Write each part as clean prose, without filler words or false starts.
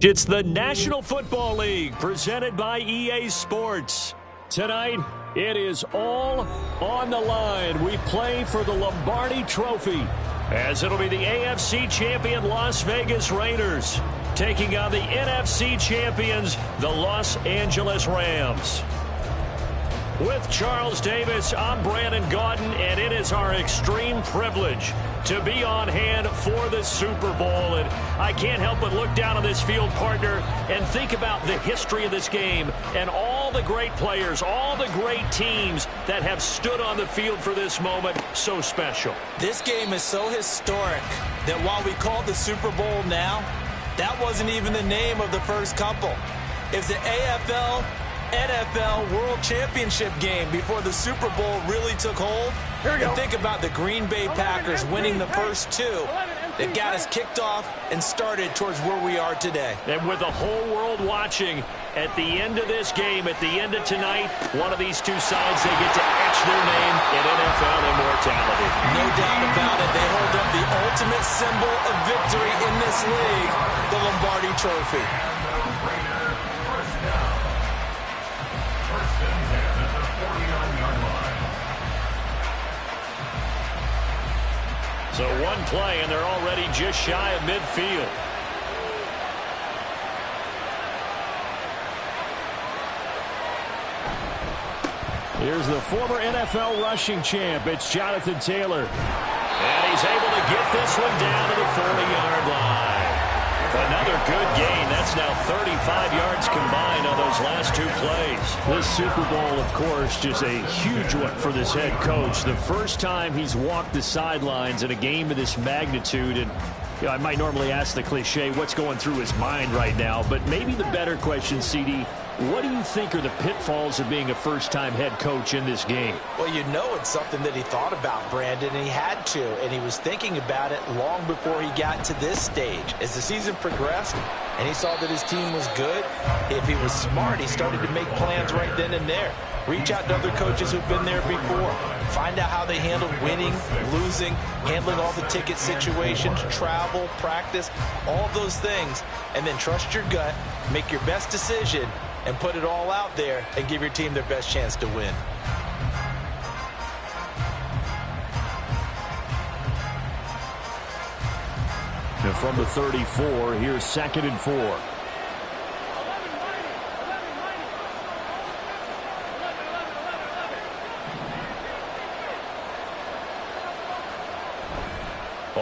It's the National Football League presented by EA Sports. Tonight, it is all on the line. We play for the Lombardi Trophy, as it'll be the AFC champion Las Vegas Raiders taking on the NFC champions, the Los Angeles Rams. With Charles Davis, I'm Brandon Gaudin, and it is our extreme privilege to be on hand for the Super Bowl. And I can't help but look down on this field, partner, and think about the history of this game and all the great players, all the great teams that have stood on the field for this moment. So special. This game is so historic that while we call it the Super Bowl now, that wasn't even the name of the first couple. It's the AFL NFL World Championship game before the Super Bowl really took hold. And think about the Green Bay Packers winning the first two that got us kicked off and started towards where we are today. And with the whole world watching, at the end of this game, at the end of tonight, one of these two sides, they get to etch their name in NFL immortality. No doubt about it. They hold up the ultimate symbol of victory in this league, the Lombardi Trophy. So one play, and they're already just shy of midfield. Here's the former NFL rushing champ. It's Jonathan Taylor. And he's able to get this one down to the 40-yard line. Another good gain. That's now 35 yards combined on those last two plays. This Super Bowl, of course, just a huge one for this head coach. The first time he's walked the sidelines in a game of this magnitude. And you know, I might normally ask the cliche, what's going through his mind right now? But maybe the better question, CD, what do you think are the pitfalls of being a first-time head coach in this game? Well, you know it's something that he thought about, Brandon, and he had to. And he was thinking about it long before he got to this stage. As the season progressed and he saw that his team was good, if he was smart, he started to make plans right then and there. Reach out to other coaches who've been there before. Find out how they handle winning, losing, handling all the ticket situations, travel, practice, all of those things. And then trust your gut, make your best decision, and put it all out there and give your team their best chance to win. And from the 34, here's 2nd and 4.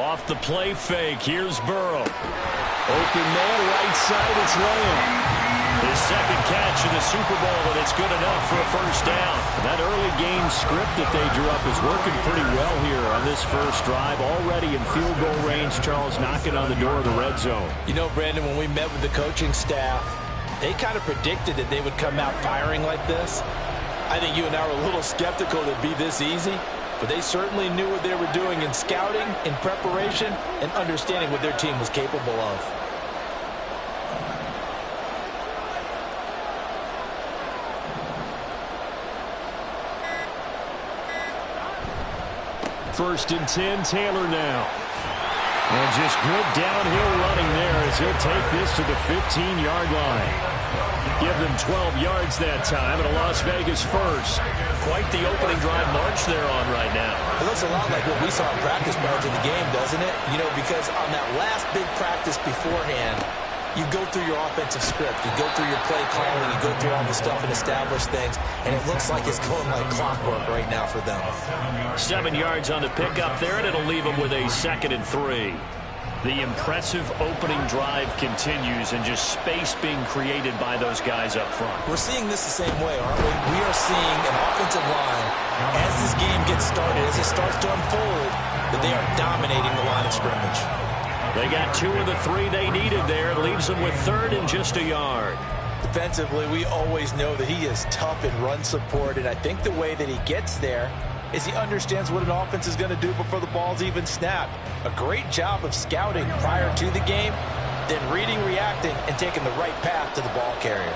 Off the play fake, here's Burrow. Open man, right side, it's Lamb. His second catch in the Super Bowl, and it's good enough for a first down. That early game script that they drew up is working pretty well here on this first drive. Already in field goal range, Charles knocking on the door of the red zone. You know, Brandon, when we met with the coaching staff, they kind of predicted that they would come out firing like this. I think you and I were a little skeptical that it'd be this easy, but they certainly knew what they were doing in scouting, in preparation, and understanding what their team was capable of. First and 10, Taylor now. And just good downhill running there as he'll take this to the 15-yard line. Give them 12 yards that time and a Las Vegas first. Quite the opening drive march they're on right now. It looks a lot like what we saw in practice prior to the game, doesn't it? You know, because on that last big practice beforehand, you go through your offensive script, you go through your play calling, you go through all the stuff and establish things, and it looks like it's going like clockwork right now for them. 7 yards on the pickup there, and it'll leave them with a 2nd and 3. The impressive opening drive continues, and just space being created by those guys up front. We're seeing this the same way, aren't we? We are seeing an offensive line, as this game gets started, as it starts to unfold, that they are dominating the line of scrimmage. They got 2 of the 3 they needed there. It leaves them with 3rd and just a yard. Defensively, we always know that he is tough in run support, and I think the way that he gets there is he understands what an offense is going to do before the ball's even snapped. A great job of scouting prior to the game, then reading, reacting, and taking the right path to the ball carrier.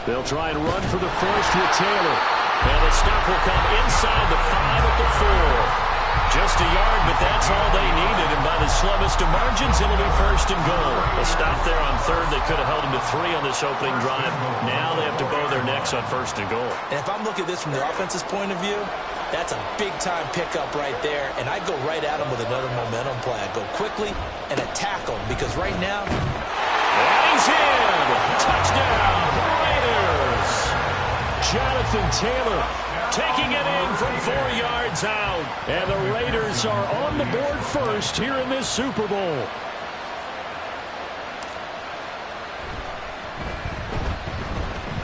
They'll try and run for the first with Taylor. And the stop will come inside the 5 at the 4. Just a yard, but that's all they needed. And by the slimmest of margins, it'll be first and goal. A stop there on third. They could have held him to 3 on this opening drive. Now they have to bow their necks on first and goal. And if I'm looking at this from the offense's point of view, that's a big-time pickup right there. And I go right at him with another momentum play. I go quickly and attack him because right now... And he's in! Touchdown, Raiders! Jonathan Taylor taking it in from 4 yards out. And the Raiders are on the board first here in this Super Bowl.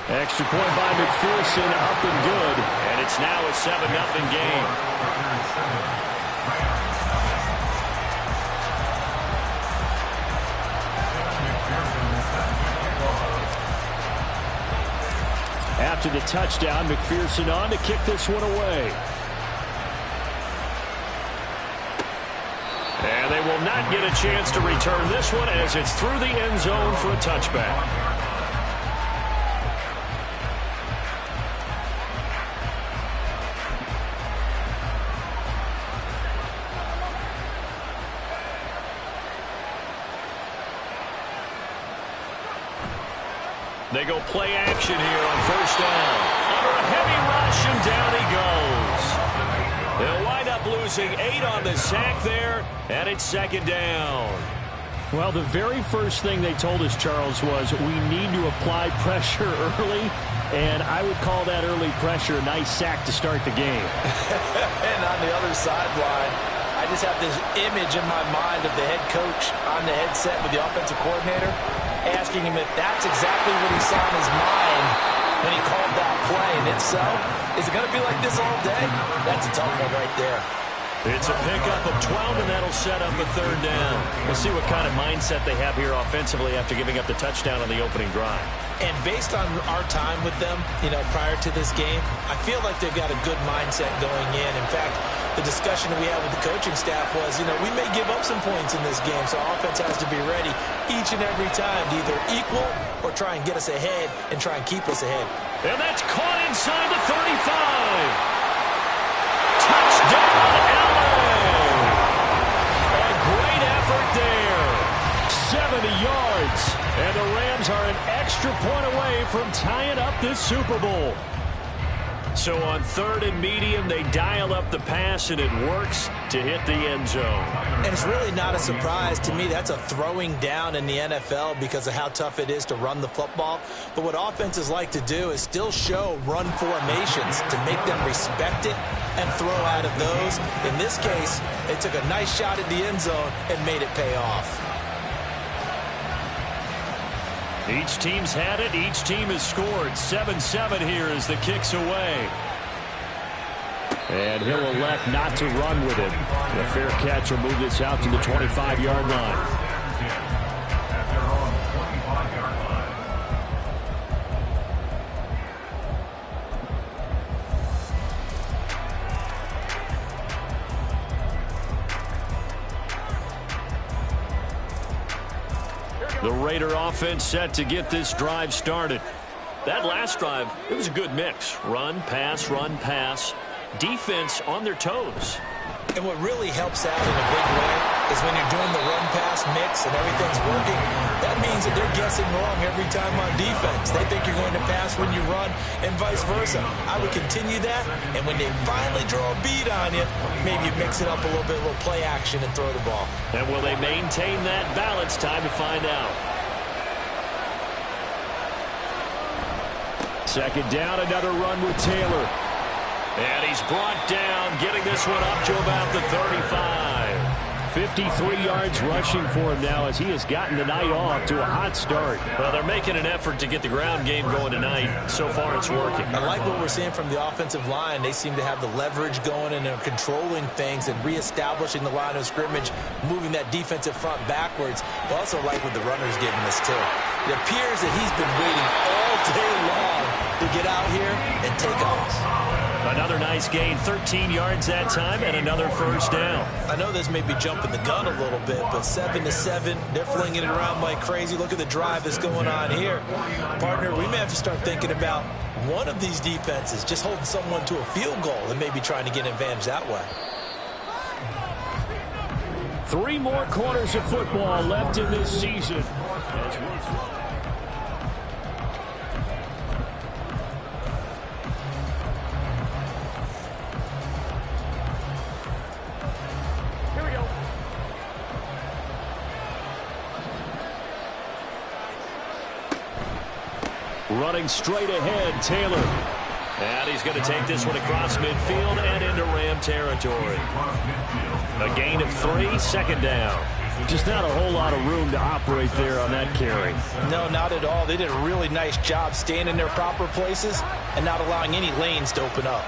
Extra point by McPherson, up and good. And it's now a 7-0 game. After the touchdown, McPherson on to kick this one away. And they will not get a chance to return this one as it's through the end zone for a touchback. They go play action here on first down. Under a heavy rush, and down he goes. They'll wind up losing 8 on the sack there, and it's second down. Well, the very first thing they told us, Charles, was we need to apply pressure early, and I would call that early pressure a nice sack to start the game. And on the other sideline, I just have this image in my mind of the head coach on the headset with the offensive coordinator, asking him if that's exactly what he saw in his mind when he called that play. And if so, is it going to be like this all day? That's a tough one right there. It's a pickup of 12, and that'll set up a third down. We'll see what kind of mindset they have here offensively after giving up the touchdown on the opening drive. And based on our time with them, prior to this game, I feel like they've got a good mindset going in. In fact, the discussion that we had with the coaching staff was, we may give up some points in this game, so our offense has to be ready each and every time to either equal or try and get us ahead and try and keep us ahead. And that's caught inside the 35. Touchdown, LA! A great effort there. 70 yards. And the Rams are an extra point away from tying up this Super Bowl. So on third and medium, they dial up the pass, and it works to hit the end zone. And it's really not a surprise to me. That's a throwing down in the NFL because of how tough it is to run the football. But what offenses like to do is still show run formations to make them respect it and throw out of those. In this case, they took a nice shot at the end zone and made it pay off. Each team's had it. Each team has scored. 7-7 here as the kick's away. And he'll elect not to run with it. The fair catch will move this out to the 25-yard line. The Raider offense set to get this drive started. That last drive, it was a good mix. Run, pass, defense on their toes. And what really helps out in a big way is when you're doing the run-pass mix and everything's working, that means that they're guessing wrong every time on defense. They think you're going to pass when you run and vice versa. I would continue that, and when they finally draw a beat on you, maybe you mix it up a little bit, a little play action and throw the ball. And will they maintain that balance? Time to find out. Second down, another run with Taylor. And he's brought down, getting this one up to about the 35. 53 yards rushing for him now as he has gotten the night off to a hot start. Well, they're making an effort to get the ground game going tonight. So far, it's working. I like what we're seeing from the offensive line. They seem to have the leverage going, and they're controlling things and reestablishing the line of scrimmage, moving that defensive front backwards. I also like what the runner's giving us, too. It appears that he's been waiting all day long to get out here and take off. Another nice gain, 13 yards that time, and another first down. I know this may be jumping the gun a little bit, but 7-7, they're flinging it around like crazy. Look at the drive that's going on here. Partner, we may have to start thinking about one of these defenses just holding someone to a field goal and maybe trying to get an advantage that way. 3 more quarters of football left in this season. Running straight ahead, Taylor. And he's going to take this one across midfield and into Ram territory. A gain of 3, second down. Just not a whole lot of room to operate there on that carry. No, not at all. They did a really nice job staying in their proper places and not allowing any lanes to open up.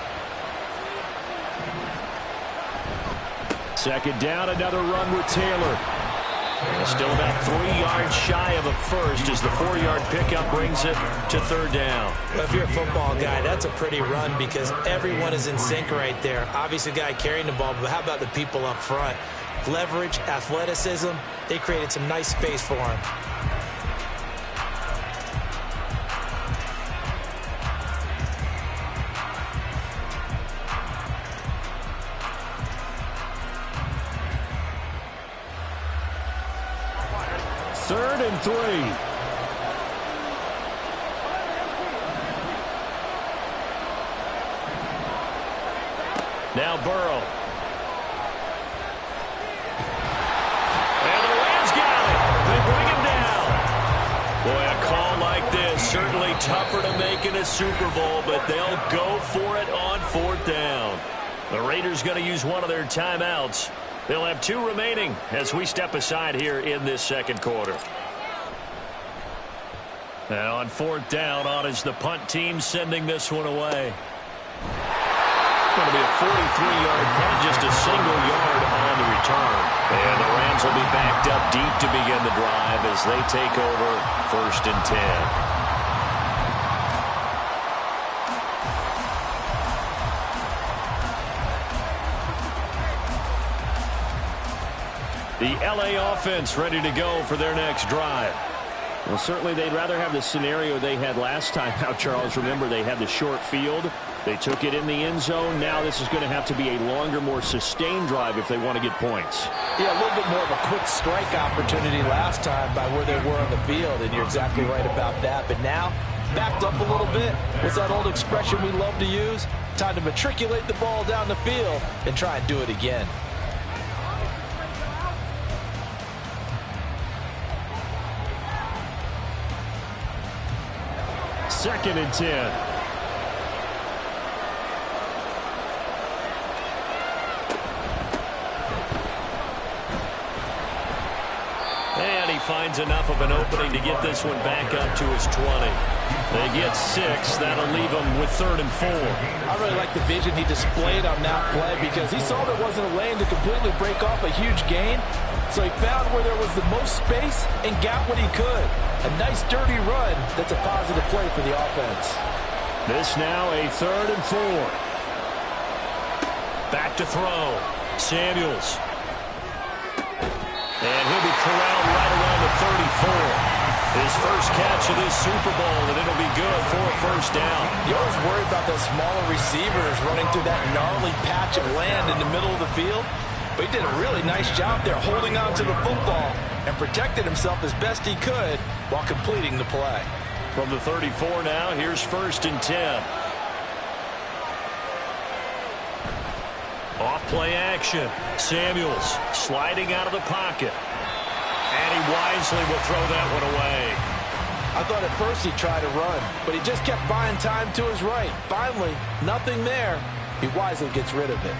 Second down, another run with Taylor. Still about 3 yards shy of a first as the 4-yard pickup brings it to third down. Well, if you're a football guy, that's a pretty run because everyone is in sync right there. Obviously, the guy carrying the ball, but how about the people up front? Leverage, athleticism, they created some nice space for him. Third and 3. Now Burrow. And the Rams got it. They bring him down. Boy, a call like this, certainly tougher to make in a Super Bowl, but they'll go for it on 4th down. The Raiders going to use one of their timeouts. They'll have 2 remaining as we step aside here in this second quarter. Now on 4th down, on is the punt team sending this one away. Going to be a 43-yard punt, just a single yard on the return. And the Rams will be backed up deep to begin the drive as they take over 1st and 10. The LA offense ready to go for their next drive. Well, certainly they'd rather have the scenario they had last time out, Charles. Remember, they had the short field. They took it in the end zone. Now this is going to have to be a longer, more sustained drive if they want to get points. Yeah, a little bit more of a quick strike opportunity last time by where they were on the field, and you're exactly right about that. But now, backed up a little bit. What's that old expression we love to use? Time to matriculate the ball down the field and try and do it again. Second and 10. And he finds enough of an opening to get this one back up to his 20. They get 6. That'll leave them with 3rd and 4. I really like the vision he displayed on that play because he saw there wasn't a lane to completely break off a huge gain. So he found where there was the most space and got what he could. A nice dirty run that's a positive play for the offense. This now a 3rd and 4. Back to throw. Samuels. And he'll be corralled right around the 34. His first catch of this Super Bowl, and it'll be good for a first down. You always worry about those smaller receivers running through that gnarly patch of land in the middle of the field. But he did a really nice job there holding on to the football and protected himself as best he could while completing the play. From the 34 now, here's 1st and 10. Off play action. Samuels sliding out of the pocket. And he wisely will throw that one away. I thought at first he'd try to run, but he just kept buying time to his right. Finally, nothing there. He wisely gets rid of it.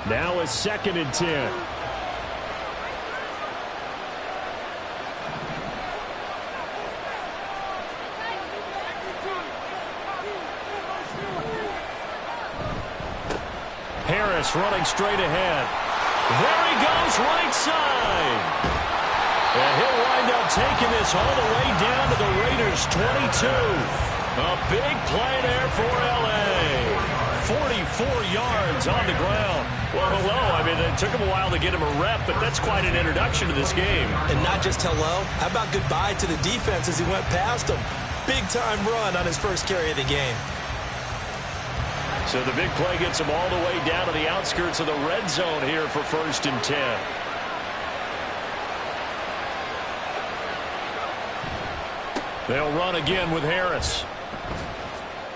Now a 2nd and 10. Harris running straight ahead. There he goes, right side. And he'll wind up taking this all the way down to the Raiders' 22. A big play there for L.A. 44 yards on the ground. Well, hello. I mean, it took him a while to get him a rep, but that's quite an introduction to this game. And not just hello. How about goodbye to the defense as he went past him? Big-time run on his first carry of the game. So the big play gets him all the way down to the outskirts of the red zone here for 1st and 10. They'll run again with Harris.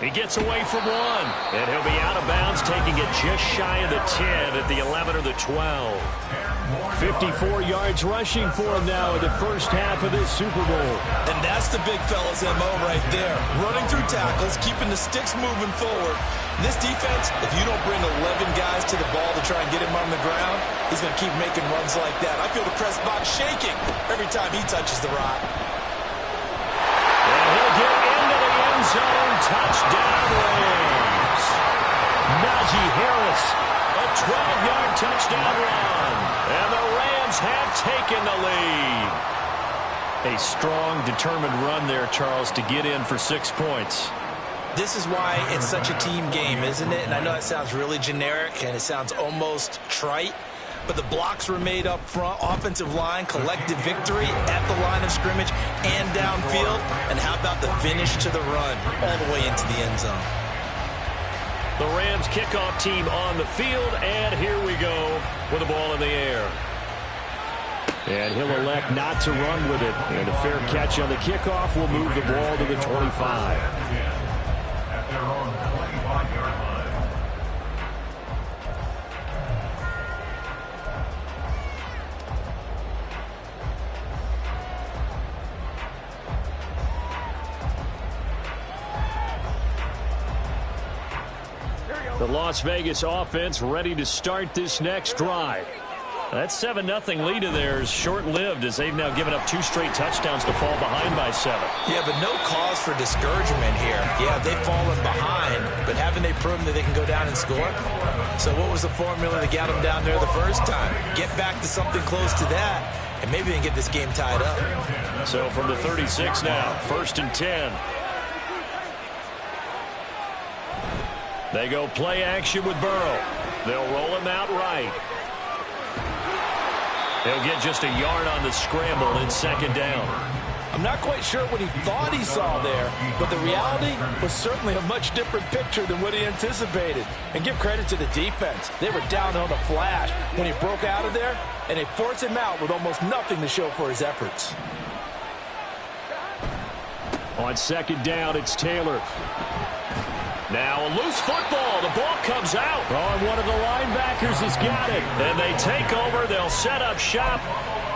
He gets away from one, and he'll be out of bounds, taking it just shy of the 10 at the 11 or the 12. 54 yards rushing for him now in the first half of this Super Bowl. And that's the big fella's MO right there. Running through tackles, keeping the sticks moving forward. This defense, if you don't bring 11 guys to the ball to try and get him on the ground, he's going to keep making runs like that. I feel the press box shaking every time he touches the rock. And he'll get into the end zone. Touchdown, Rams. Najee Harris, a 12-yard touchdown run. And the Rams have taken the lead. A strong, determined run there, Charles, to get in for 6 points. This is why it's such a team game, isn't it? And I know that sounds really generic and it sounds almost trite, but the blocks were made up front, offensive line, collective victory at the line of scrimmage and downfield. And how about the finish to the run all the way into the end zone? The Rams kickoff team on the field, and here we go with the ball in the air. And he'll elect not to run with it. And a fair catch on the kickoff will move the ball to the 25. The Las Vegas offense ready to start this next drive. That 7-0 lead of theirs short-lived as they've now given up 2 straight touchdowns to fall behind by 7. Yeah, but no cause for discouragement here. Yeah, they've fallen behind, but haven't they proven that they can go down and score? So what was the formula that got them down there the first time? Get back to something close to that, and maybe they can get this game tied up. So from the 36 now, 1st and 10. They go play action with Burrow. They'll roll him out right. He'll get just a yard on the scramble in 2nd down. I'm not quite sure what he thought he saw there, but the reality was certainly a much different picture than what he anticipated. And give credit to the defense. They were down on the flash when he broke out of there, and they forced him out with almost nothing to show for his efforts. On 2nd down, it's Taylor. Now a loose football. The ball comes out. Oh, and one of the linebackers has got it. And they take over. They'll set up shop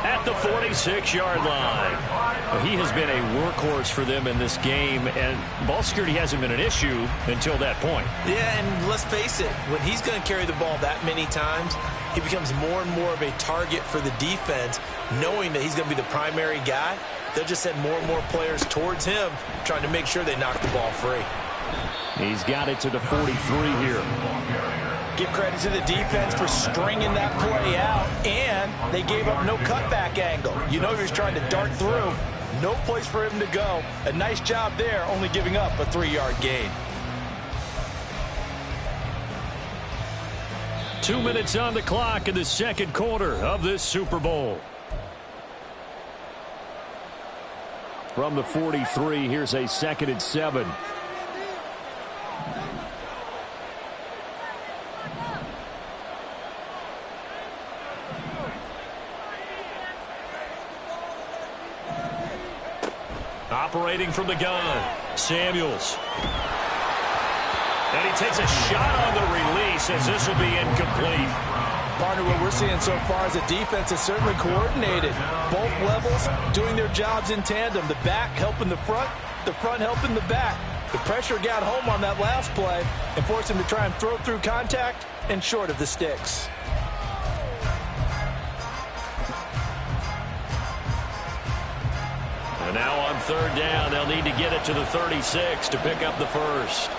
at the 46-yard line. He has been a workhorse for them in this game, and ball security hasn't been an issue until that point. Yeah, and let's face it, when he's going to carry the ball that many times, he becomes more and more of a target for the defense, knowing that he's going to be the primary guy. They'll just send more and more players towards him, trying to make sure they knock the ball free. He's got it to the 43 here. Give credit to the defense for stringing that play out, and they gave up no cutback angle. You know he was trying to dart through. No place for him to go. A nice job there, only giving up a 3-yard gain. 2 minutes on the clock in the 2nd quarter of this Super Bowl. From the 43, here's a 2nd and 7. Operating from the gun, Samuels. And he takes a shot on the release as this will be incomplete. Partner, what we're seeing so far is a defense is certainly coordinated. Both levels doing their jobs in tandem. The back helping the front helping the back. The pressure got home on that last play and forced him to try and throw through contact and short of the sticks. And now on 3rd down, they'll need to get it to the 36 to pick up the first.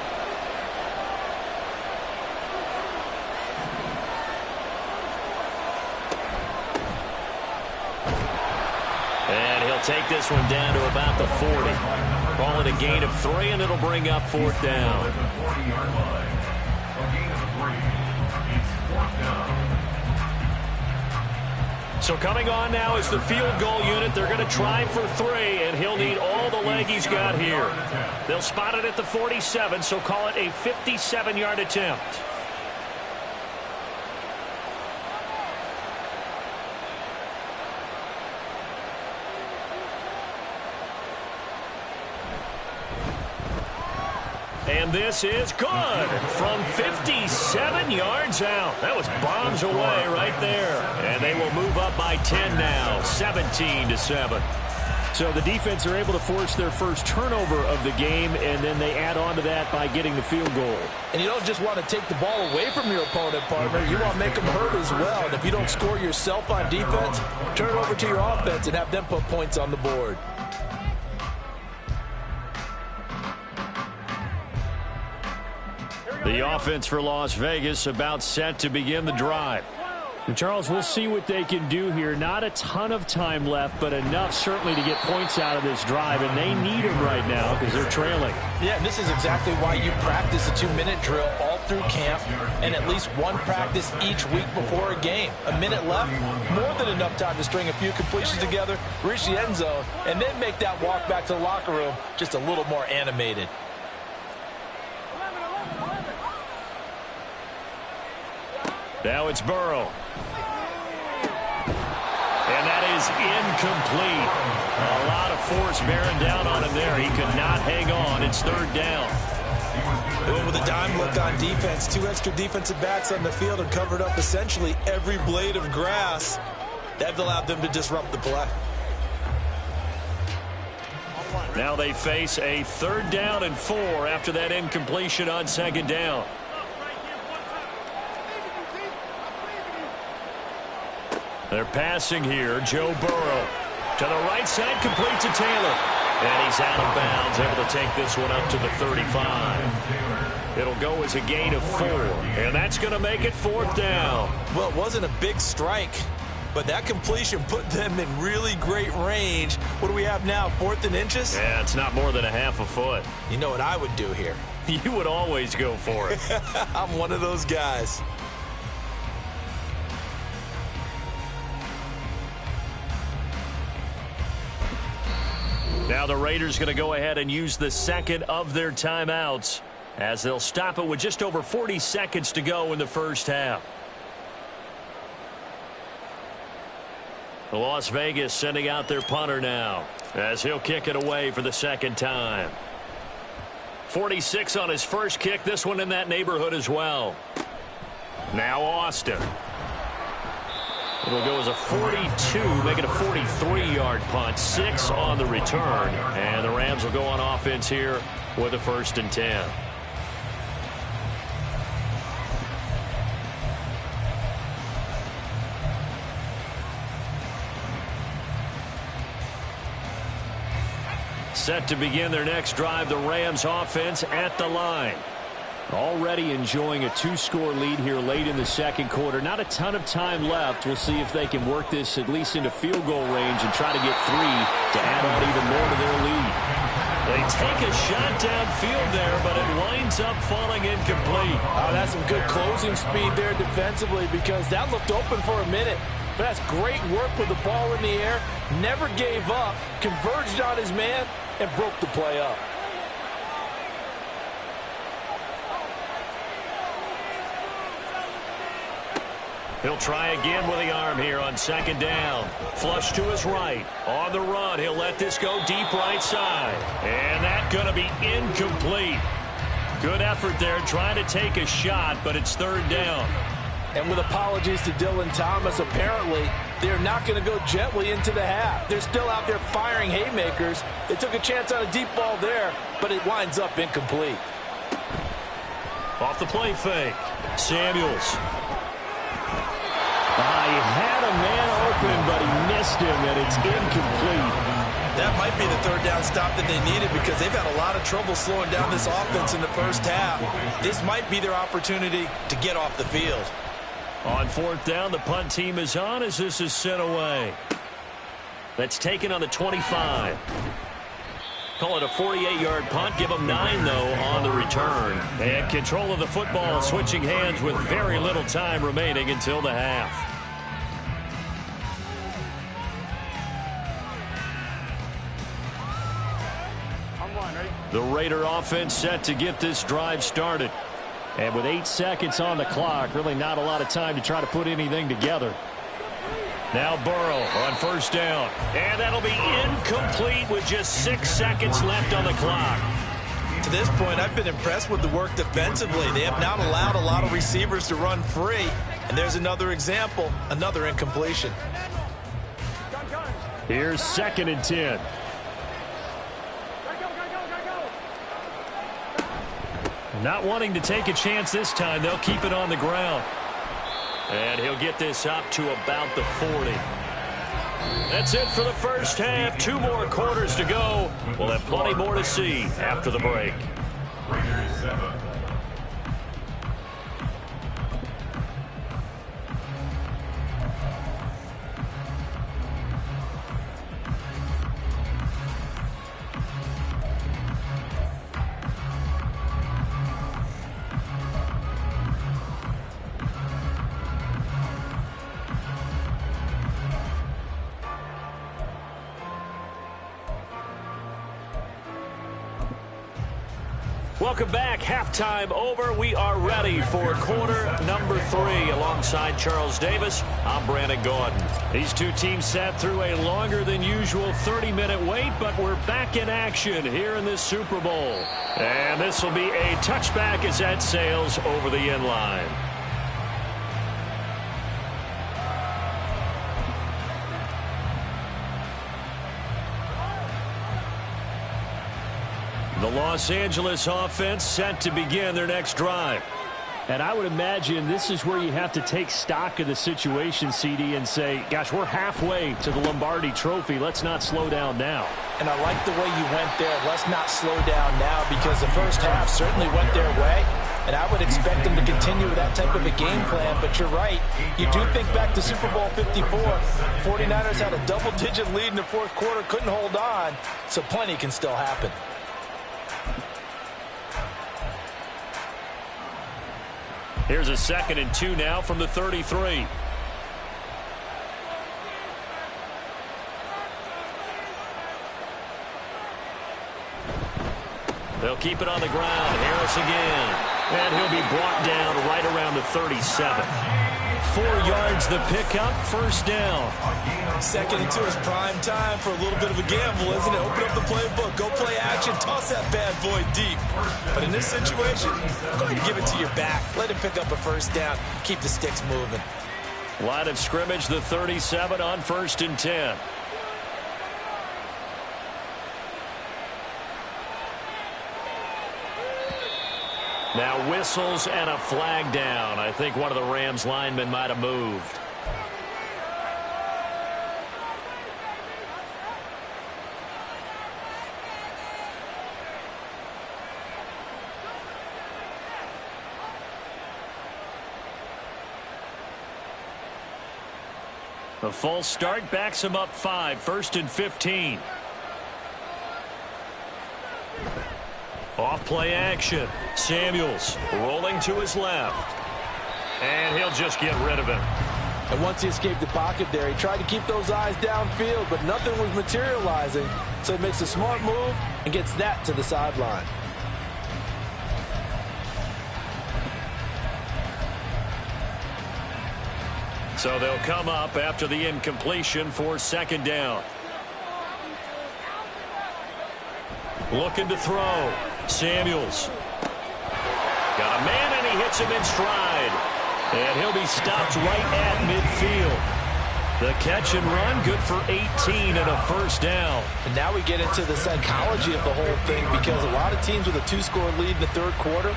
take this one down to about the 40. Call it a gain of 3, and it'll bring up 4th down. So coming on now is the field goal unit. They're going to try for 3, and he'll need all the leg he's got here. They'll spot it at the 47, so call it a 57-yard attempt. And this is good from 57 yards out. That was bombs away right there. And they will move up by 10 now, 17-7. So the defense are able to force their first turnover of the game, and then they add on to that by getting the field goal. And you don't just want to take the ball away from your opponent, partner. You want to make them hurt as well. And if you don't score yourself on defense, turn it over to your offense and have them put points on the board. The offense for Las Vegas about set to begin the drive. And Charles, we'll see what they can do here. Not a ton of time left, but enough certainly to get points out of this drive, and they need them right now because they're trailing. Yeah, and this is exactly why you practice a 2-minute drill all through camp and at least one practice each week before a game. A minute left, more than enough time to string a few completions together, reach the end zone, and then make that walk back to the locker room just a little more animated. Now it's Burrow. And that is incomplete. A lot of force bearing down on him there. He could not hang on. It's 3rd down. With a dime look on defense, 2 extra defensive backs on the field and covered up essentially every blade of grass. That allowed them to disrupt the play. Now they face a 3rd down and 4 after that incompletion on 2nd down. They're passing here. Joe Burrow to the right side, complete to Taylor. And he's out of bounds, able to take this one up to the 35. It'll go as a gain of 4, and that's going to make it 4th down. Well, it wasn't a big strike, but that completion put them in really great range. What do we have now, 4th and inches? Yeah, it's not more than a half a foot. You know what I would do here? You would always go for it. I'm one of those guys. Now the Raiders going to go ahead and use the 2nd of their timeouts as they'll stop it with just over 40 seconds to go in the first half. Las Vegas sending out their punter now as he'll kick it away for the 2nd time. 46 on his first kick, this one in that neighborhood as well. Now Austin. It'll go as a 42, make it a 43-yard punt. 6 on the return. And the Rams will go on offense here with a 1st and 10. Set to begin their next drive, the Rams offense at the line. Already enjoying a 2-score lead here late in the 2nd quarter. Not a ton of time left. We'll see if they can work this at least into field goal range and try to get 3 to add on even more to their lead. They take a shot downfield there, but it winds up falling incomplete. Oh, that's some good closing speed there defensively because that looked open for a minute. But that's great work with the ball in the air. Never gave up, converged on his man, and broke the play up. He'll try again with the arm here on 2nd down. Flush to his right. On the run, he'll let this go deep right side. And that's going to be incomplete. Good effort there trying to take a shot, but it's 3rd down. And with apologies to Dylan Thomas, apparently they're not going to go gently into the half. They're still out there firing haymakers. They took a chance on a deep ball there, but it winds up incomplete. Off the play fake. Samuels. He had a man open, but he missed him, and it's incomplete. That might be the 3rd down stop that they needed because they've had a lot of trouble slowing down this offense in the first half. This might be their opportunity to get off the field. On 4th down, the punt team is on as this is sent away. That's taken on the 25. Call it a 48-yard punt. Give them 9, though, on the return. And control of the football switching hands with very little time remaining until the half. The Raider offense set to get this drive started. And with 8 seconds on the clock, really not a lot of time to try to put anything together. Now Burrow on first down. And that'll be incomplete with just 6 seconds left on the clock. To this point, I've been impressed with the work defensively. They have not allowed a lot of receivers to run free. And there's another example, another incompletion. Here's 2nd and 10. Not wanting to take a chance this time, they'll keep it on the ground. And he'll get this up to about the 40. That's it for the first half. 2 more quarters to go. We'll have plenty more to see after the break. Welcome back. Halftime over. We are ready for quarter number 3. Alongside Charles Davis, I'm Brandon Gaudin. These two teams sat through a longer than usual 30-minute wait, but we're back in action here in this Super Bowl. And this will be a touchback as that sails over the end line. The Los Angeles offense set to begin their next drive. And I would imagine this is where you have to take stock of the situation, CD, and say, gosh, we're halfway to the Lombardi Trophy. Let's not slow down now. And I like the way you went there. Let's not slow down now, because the first half certainly went their way. And I would expect them to continue with that type of a game plan. But you're right. You do think back to Super Bowl 54. 49ers had a double-digit lead in the fourth quarter, couldn't hold on. So plenty can still happen. Here's a 2nd and 2 now from the 33. They'll keep it on the ground. Harris again. And he'll be brought down right around the 37. 4 yards the pickup, first down. 2nd and 2 is prime time for a little bit of a gamble, isn't it? Open up the playbook, go play action, toss that bad boy deep. But in this situation, go ahead and give it to your back. Let him pick up a first down, keep the sticks moving. Line of scrimmage, the 37 on 1st and 10. Now whistles and a flag down. I think one of the Rams linemen might have moved. The false start backs him up 5, 1st and 15. Off play action. Samuels rolling to his left. And he'll just get rid of him. And once he escaped the pocket there, he tried to keep those eyes downfield, but nothing was materializing. So he makes a smart move and gets that to the sideline. So they'll come up after the incompletion for 2nd down. Looking to throw. Samuels. Got a man, and he hits him in stride. And he'll be stopped right at midfield. The catch and run, good for 18 and a first down. And now we get into the psychology of the whole thing, because a lot of teams with a 2-score lead in the third quarter,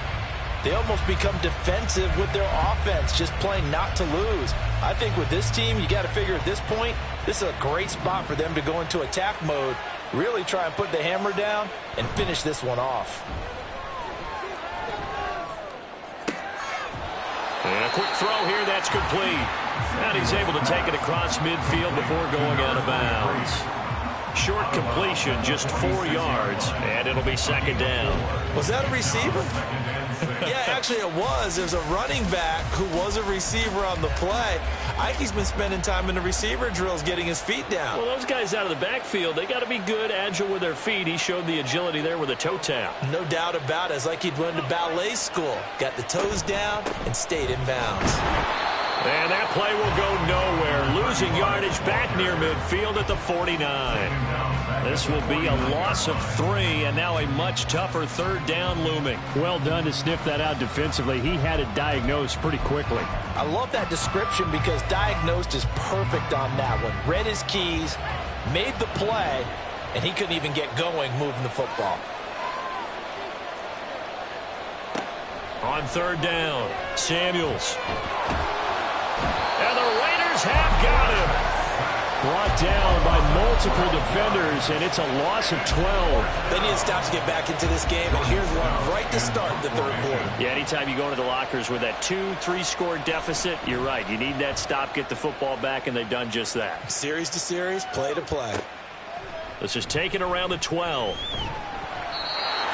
they almost become defensive with their offense, just playing not to lose. I think with this team, you got to figure at this point, this is a great spot for them to go into attack mode, really try and put the hammer down and finish this one off. And a quick throw here, that's complete. And he's able to take it across midfield before going out of bounds. Short completion, just 4 yards, and it'll be second down. Was that a receiver? Yeah, actually it was. There's a running back who was a receiver on the play. Ike's been spending time in the receiver drills getting his feet down. Well, those guys out of the backfield, they got to be good, agile with their feet. He showed the agility there with a toe tap. No doubt about it. It's like he'd went to ballet school. Got the toes down and stayed in bounds. And that play will go nowhere. Losing yardage back near midfield at the 49. This will be a loss of 3, and now a much tougher third down looming. Well done to sniff that out defensively. He had it diagnosed pretty quickly. I love that description because diagnosed is perfect on that one. Read his keys, made the play, and he couldn't even get going moving the football. On third down, Samuels. And the Raiders have got him. Brought down by multiple defenders, and it's a loss of 12. They need to stop to get back into this game, and here's one right to start the third quarter. Yeah, anytime you go into the lockers with that 2-3 score deficit, you're right. You need that stop, get the football back, and they've done just that. Series to series, play to play. This is taken around the 12.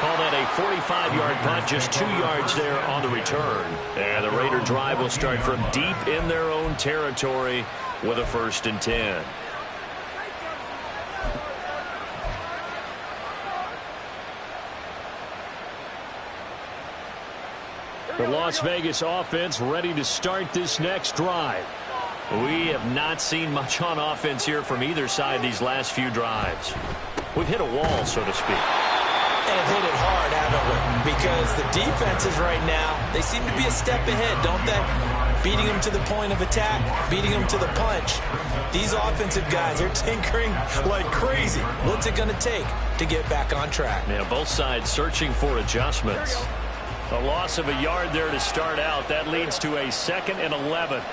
Call that a 45-yard punt, just 2 yards there on the return. And the Raider drive will start from deep in their own territory with a 1st and 10. The Las Vegas offense ready to start this next drive. We have not seen much on offense here from either side these last few drives. We've hit a wall, so to speak. And hit it hard, haven't we? Because the defenses right now, they seem to be a step ahead, don't they? Beating them to the point of attack, beating them to the punch. These offensive guys are tinkering like crazy. What's it going to take to get back on track? Yeah, both sides searching for adjustments. A loss of a yard there to start out. That leads to a 2nd and 11.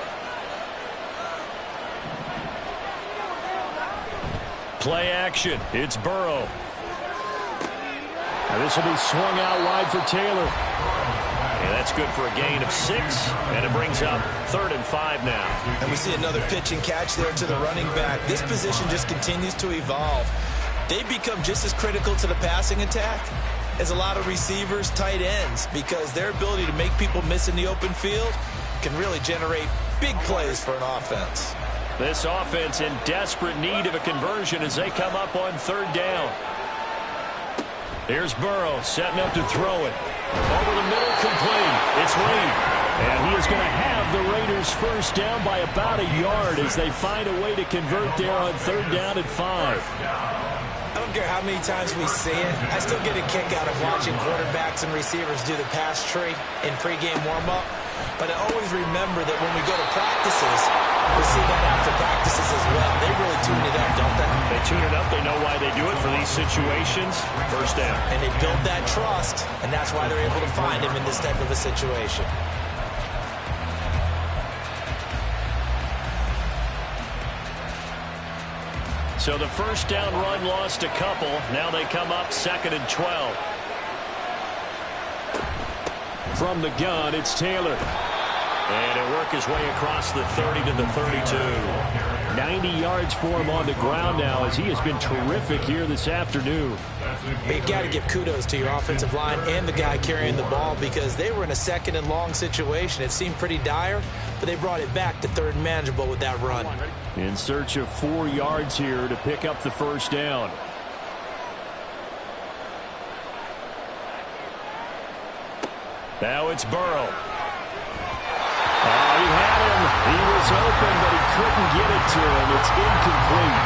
Play action. It's Burrow. Now this will be swung out wide for Taylor. And that's good for a gain of 6, and it brings up 3rd and 5 now. And we see another pitch and catch there to the running back. This position just continues to evolve. They become just as critical to the passing attack as a lot of receivers, tight ends, because their ability to make people miss in the open field can really generate big plays for an offense. This offense in desperate need of a conversion as they come up on 3rd down. Here's Burrow setting up to throw it. Over the middle, complete. It's Reed. And he is going to have the Raiders 1st down by about a yard as they find a way to convert there on 3rd down and 5. I don't care how many times we see it. I still get a kick out of watching quarterbacks and receivers do the pass tree in pregame warm-up. But I always remember that when we go to practices, we see that after practices as well. They really tune it up, don't they? They tune it up. They know why they do it for these situations. 1st down. And they build that trust, and that's why they're able to find him in this type of a situation. So the 1st down run lost a couple. Now they come up 2nd and 12. From the gun, it's Taylor. And he'll work his way across the 30 to the 32. 90 yards for him on the ground now as he has been terrific here this afternoon. But you've got to give kudos to your offensive line and the guy carrying the ball because they were in a 2nd and long situation. It seemed pretty dire, but they brought it back to 3rd and manageable with that run. In search of 4 yards here to pick up the 1st down. Now it's Burrow. He had him. He was open, but he couldn't get it to him. It's incomplete.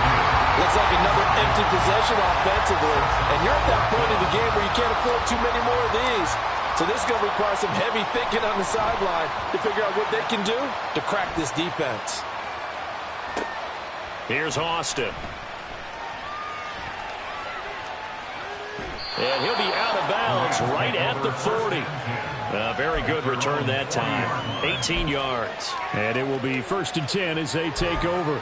Looks like another empty possession offensively. And you're at that point in the game where you can't afford too many more of these. So this is going to require some heavy thinking on the sideline to figure out what they can do to crack this defense. Here's Austin. And he'll be out of bounds right at the 40. A very good return that time. 18 yards. And it will be 1st and 10 as they take over.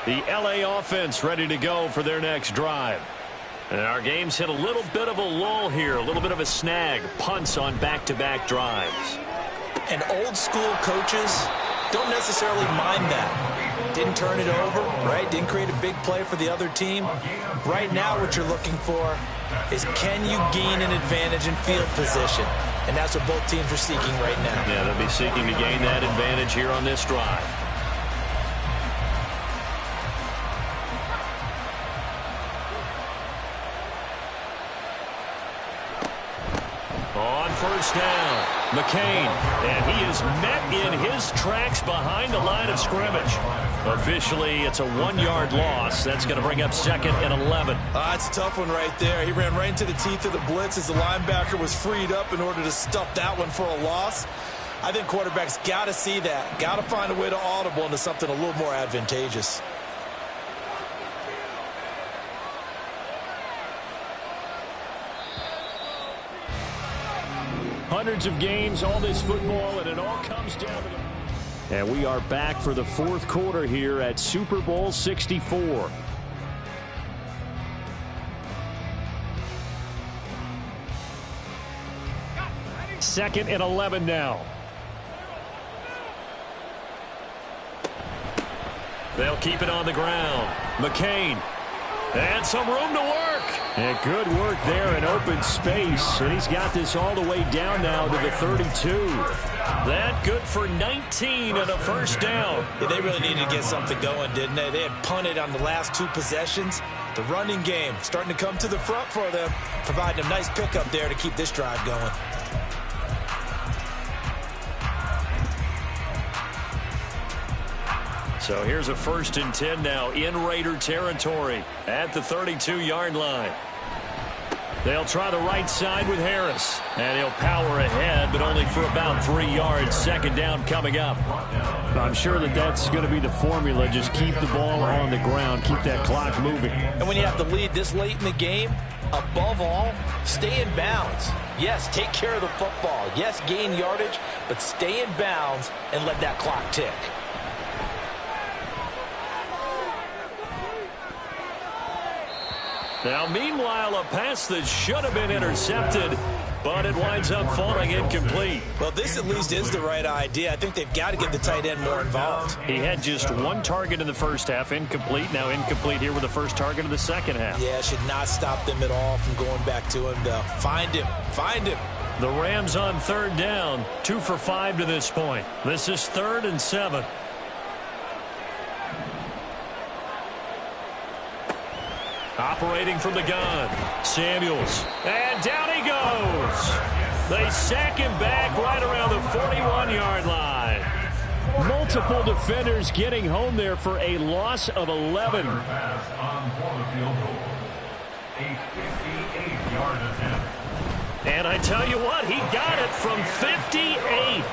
The LA offense ready to go for their next drive. And our game's hit a little bit of a lull here, a little bit of a snag. Punts on back-to-back drives. And old-school coaches don't necessarily mind that. Didn't turn it over, right? Didn't create a big play for the other team. Right now what you're looking for is, can you gain an advantage in field position? And that's what both teams are seeking right now. Yeah, they'll be seeking to gain that advantage here on this drive. On first down, McCain, and he is met in his tracks behind the line of scrimmage. Officially, it's a 1-yard loss. That's going to bring up 2nd and 11. That's a tough one right there. He ran right into the teeth of the blitz as the linebacker was freed up in order to stuff that one for a loss. I think quarterbacks got to see that. Got to find a way to audible into something a little more advantageous. Hundreds of games, all this football, and it all comes down to the... And we are back for the 4th quarter here at Super Bowl 64. Second and 11 now. They'll keep it on the ground. McCain. And some room to work. And good work there in open space. And he's got this all the way down now to the 32. That good for 19 and a first down. Yeah, they really needed to get something going, didn't they? They had punted on the last 2 possessions. The running game starting to come to the front for them, providing a nice pickup there to keep this drive going. So here's a 1st and 10 now in Raider territory at the 32-yard line. They'll try the right side with Harris. And he'll power ahead, but only for about 3 yards. 2nd down coming up. I'm sure that that's going to be the formula. Just keep the ball on the ground. Keep that clock moving. And when you have the lead this late in the game, above all, stay in bounds. Yes, take care of the football. Yes, gain yardage, but stay in bounds and let that clock tick. Now, meanwhile, a pass that should have been intercepted, but it winds up falling incomplete. Well, this at least is the right idea. I think they've got to get the tight end more involved. He had just 1 target in the first half, incomplete. Now incomplete here with the first target of the second half. Yeah, should not stop them at all from going back to him to find him. Find him. The Rams on 3rd down, 2 for 5 to this point. This is 3rd and 7. Operating from the gun, Samuels. And down he goes. They sack him back right around the 41-yard line. Multiple defenders getting home there for a loss of 11. And I tell you what, he got it from 58.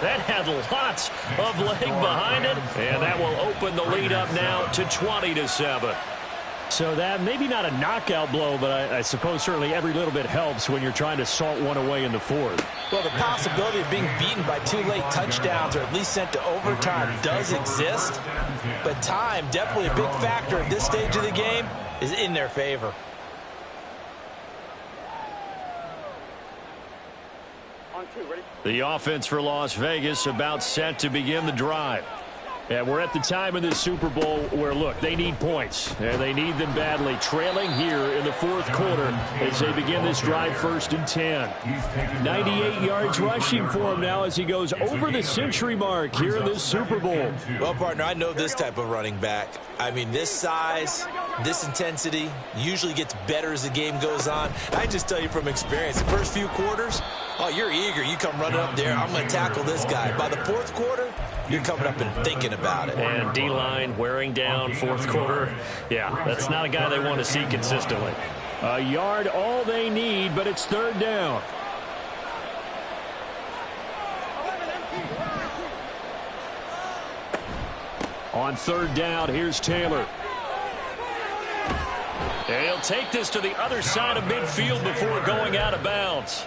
That had lots of leg behind it. And that will open the lead up now to 20-7. So that maybe not a knockout blow, but I suppose certainly every little bit helps when you're trying to salt one away in the 4th. Well, the possibility of being beaten by 2 late touchdowns or at least sent to overtime does exist. But time, definitely a big factor at this stage of the game, is in their favor. The offense for Las Vegas about set to begin the drive. And we're at the time of this Super Bowl where, look, they need points. And they need them badly. Trailing here in the 4th quarter as they begin this drive 1st and 10. 98 yards rushing for him now as he goes over the century mark here in this Super Bowl. Well, partner, I know this type of running back. I mean, this size, this intensity usually gets better as the game goes on. I just tell you from experience, the first few quarters, oh, you're eager. You come running up there. I'm going to tackle this guy. By the 4th quarter, you're coming up and thinking about it. And D-line wearing down 4th quarter. Yeah, that's not a guy they want to see consistently. A yard all they need, but it's 3rd down. On 3rd down, here's Taylor. And he'll take this to the other side of midfield before going out of bounds.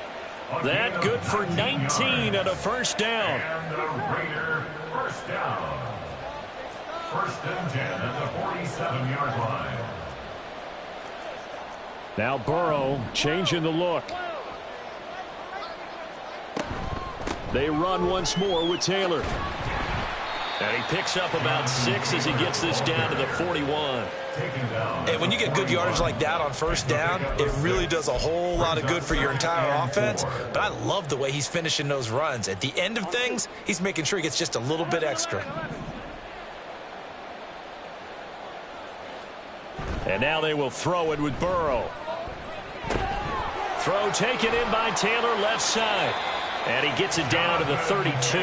That good for 19 and a first down. And the Raider first down. 1st and 10 at the 47-yard line. Now Burrow changing the look. They run once more with Taylor. And he picks up about 6 as he gets this down to the 41. And when you get good yardage like that on first down, it really does a whole lot of good for your entire offense. But I love the way he's finishing those runs. At the end of things, he's making sure he gets just a little bit extra. And now they will throw it with Burrow. Throw taken in by Taylor left side. And he gets it down to the 32.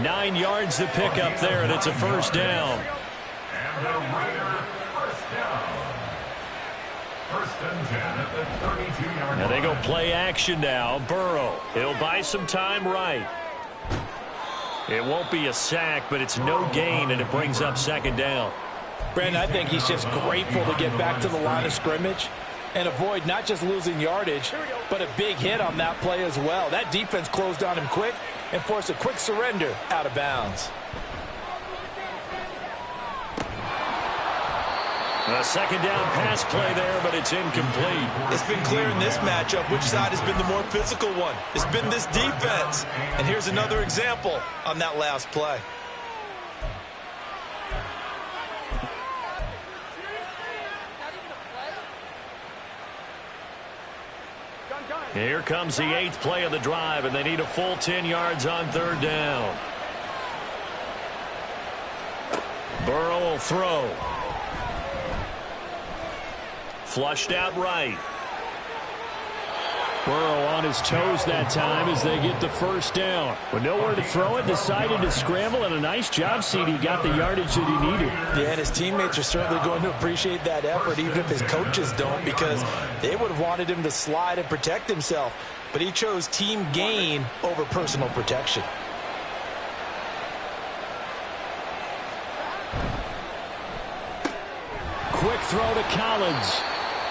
9 yards to pick up there, and it's a first down. And the Raider first down. First and 10 at the 32-yard line. And they go play action now. Burrow. He'll buy some time right. It won't be a sack, but it's no gain, and it brings up second down. Brandon, I think he's just grateful to get back to the line of scrimmage and avoid not just losing yardage, but a big hit on that play as well. That defense closed on him quick and forced a quick surrender out of bounds. A second down pass play there, but it's incomplete. It's been clear in this matchup which side has been the more physical one. It's been this defense. And here's another example on that last play. Here comes the 8th play of the drive, and they need a full 10 yards on third down. Burrow will throw. Flushed out right. Burrow on his toes that time as they get the first down. With nowhere to throw it, decided to scramble, and a nice job, CD. Got the yardage that he needed. Yeah, and his teammates are certainly going to appreciate that effort, even if his coaches don't, because they would have wanted him to slide and protect himself. But he chose team gain over personal protection. Quick throw to Collins.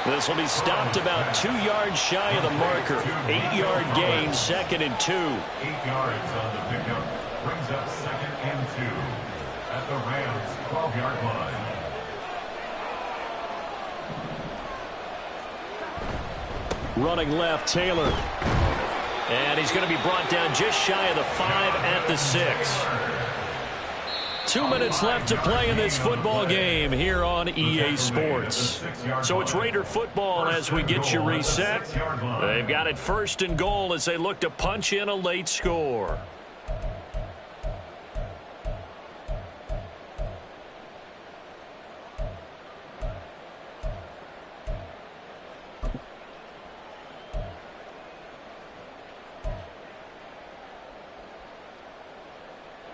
This will be stopped about 2 yards shy of the marker. 8-yard gain, 2nd and 2. 8 yards on the pickup brings up 2nd and 2 at the Rams' 12-yard line. Running left, Taylor. And he's going to be brought down just shy of the 5 at the 6. 2 minutes left to play in this football game here on EA Sports. So it's Raider football as we get you reset. They've got it first and goal as they look to punch in a late score.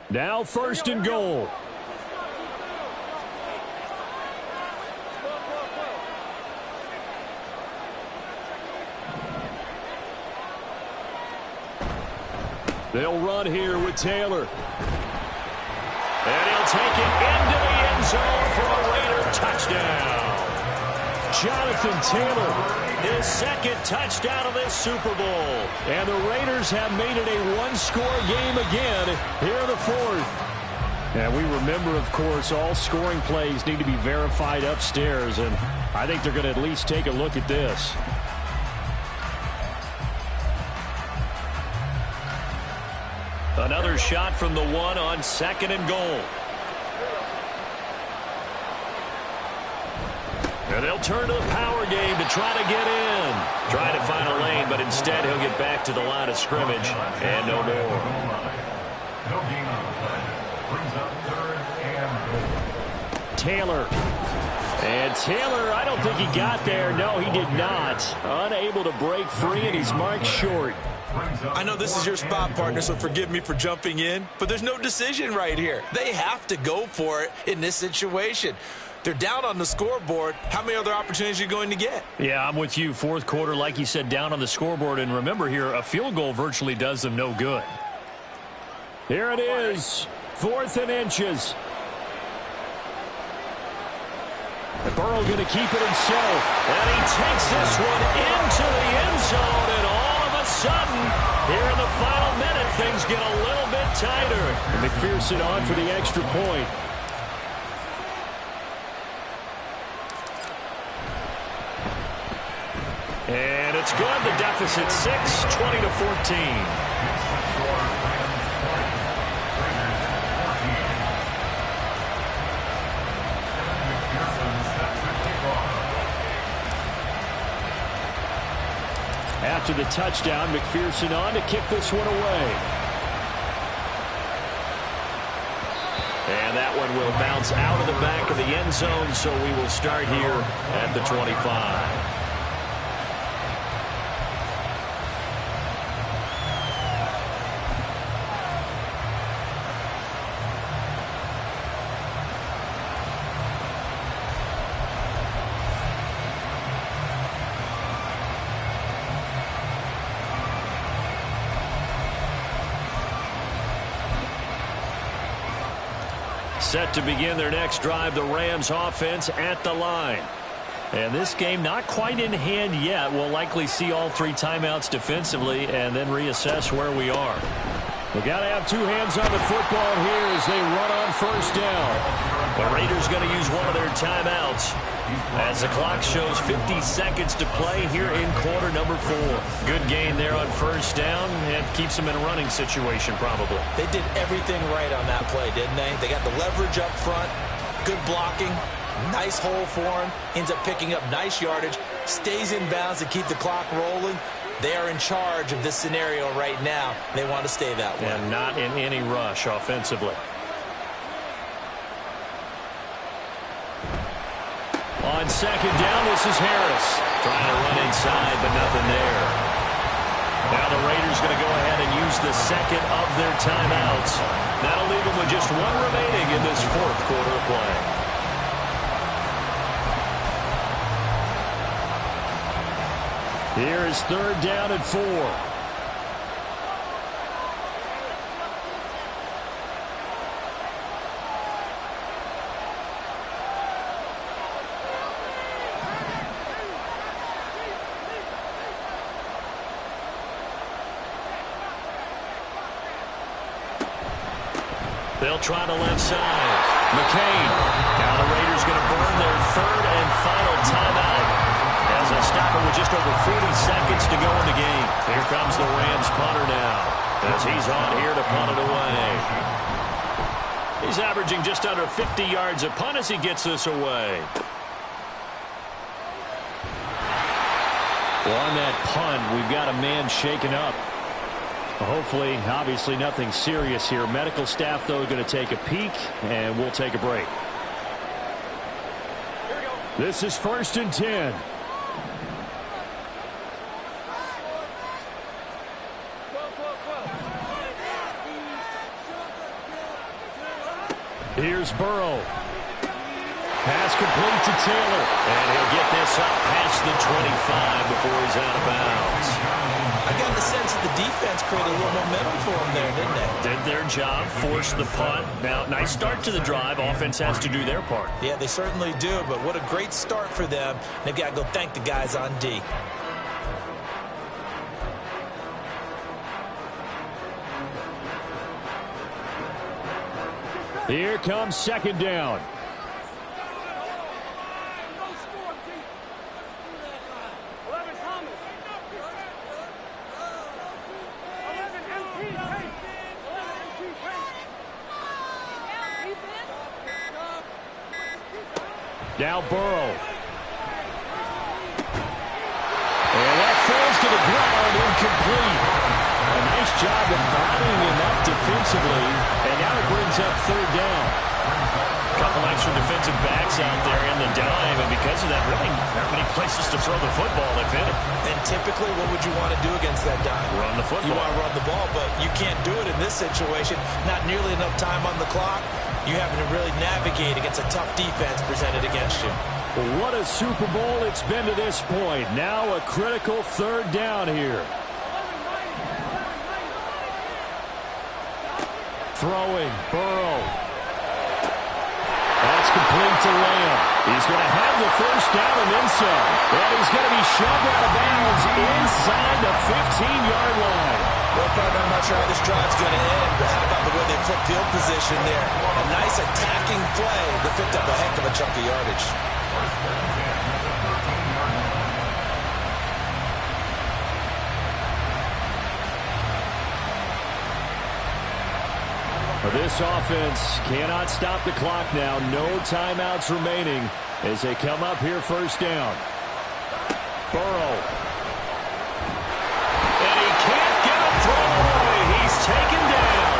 Now first and goal. They'll run here with Taylor. And he'll take it into the end zone for a Raider touchdown. Jonathan Taylor, his 2nd touchdown of this Super Bowl. And the Raiders have made it a one-score game again here in the 4th. And we remember, of course, all scoring plays need to be verified upstairs. And I think they're going to at least take a look at this. Another shot from the 1 on 2nd and goal. And they'll turn to the power game to try to get in. Try to find a lane, but instead he'll get back to the line of scrimmage and no more. No gain on the play. Brings up 3rd and goal. Taylor. And Taylor, I don't think he got there. No, he did not. Unable to break free, and he's marked short. I know this is your spot, partner, so forgive me for jumping in, but there's no decision right here. They have to go for it in this situation. They're down on the scoreboard. How many other opportunities are you going to get? Yeah, I'm with you. 4th quarter, like you said, down on the scoreboard. And remember here, a field goal virtually does them no good. Here it is, 4th and inches. And Burrow going to keep it himself. And he takes this one into the end zone. And all of a sudden, here in the final minute, things get a little bit tighter. And McPherson on for the extra point. deficit 6, 20-14. After the touchdown, McPherson on to kick this one away. And that one will bounce out of the back of the end zone, so we will start here at the 25. Set to begin their next drive, the Rams offense at the line. And this game not quite in hand yet. We'll likely see all 3 timeouts defensively and then reassess where we are. We've got to have 2 hands on the football here as they run on first down. The Raiders going to use one of their timeouts as the clock shows 50 seconds to play here in quarter number 4. Good gain there on first down and keeps them in a running situation probably. They did everything right on that play, didn't they? They got the leverage up front, good blocking, nice hole for him, ends up picking up nice yardage, stays in bounds to keep the clock rolling. They are in charge of this scenario right now. They want to stay that way. And not in any rush offensively. On second down, this is Harris. Trying to run inside, but nothing there. Now the Raiders going to go ahead and use the second of their timeouts. That'll leave them with just 1 remaining in this 4th quarter of play. Here is 3rd down and 4. They'll try the left side. McCain. Now the Raiders going to burn their 3rd and final timeout as they stop it with just over 40 seconds to go in the game. Here comes the Rams punter now as he's on here to punt it away. He's averaging just under 50 yards a punt as he gets this away. Well, on that punt, we've got a man shaken up. Hopefully, obviously nothing serious here. Medical staff, though, going to take a peek, and we'll take a break. This is 1st and 10. Here's Burrow. Pass complete to Taylor. And he'll get this up past the 25 before he's out of bounds. I got the sense that the defense created a little momentum for them there, didn't they? Did their job, forced the punt. Now, nice start to the drive. Offense has to do their part. Yeah, they certainly do, but what a great start for them. They've got to go thank the guys on D. Here comes 2nd down. Now Burrow. And that falls to the ground, incomplete. A nice job of bottling him up defensively, and now it brings up 3rd down. A couple extra defensive backs out there in the dime, and because of that, really not many places to throw the football if any. And typically, what would you want to do against that dime? Run the football. You want to run the ball, but you can't do it in this situation. Not nearly enough time on the clock. You having to really navigate against a tough defense presented against you. What a Super Bowl it's been to this point. Now a critical 3rd down here. Throwing, Burrow. That's complete to Lamb. He's going to have the 1st down and then some. And he's going to be shoved out of bounds inside the 15-yard line. Well, partner, I'm not sure how this drive's going to end, but how about the way they flip field position there? A nice attacking play that picked up a heck of a chunk of yardage. This offense cannot stop the clock now. No timeouts remaining as they come up here first down. Burrow. And he can't get a throw away. He's taken down.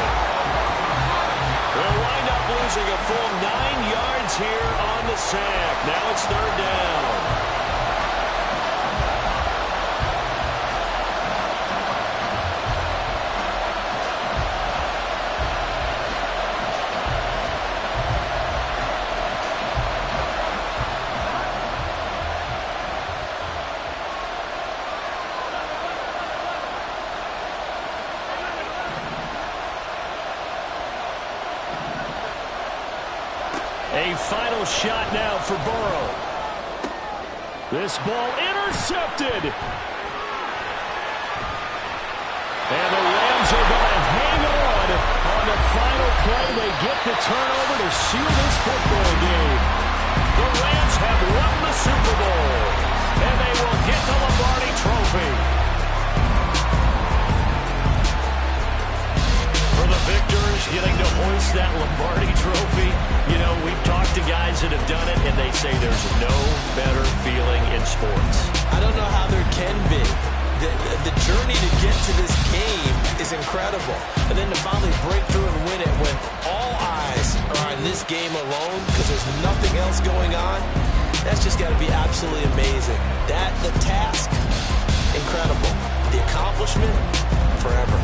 They'll wind up losing a full 9 yards here on the sack. Now it's third down. A final shot now for Burrow. This ball intercepted. And the Rams are going to hang on the final play. They get the turnover to seal this football game. The Rams have won the Super Bowl, and they will get the Lombardi Trophy. For the victors getting to hoist that Lombardi Trophy, you know, we've talked to guys that have done it, and they say there's no better feeling in sports. I don't know how there can be. The journey to get to this game is incredible. And then to finally break through and win it when all eyes are on this game alone because there's nothing else going on, that's just got to be absolutely amazing. The task, incredible. The accomplishment, forever.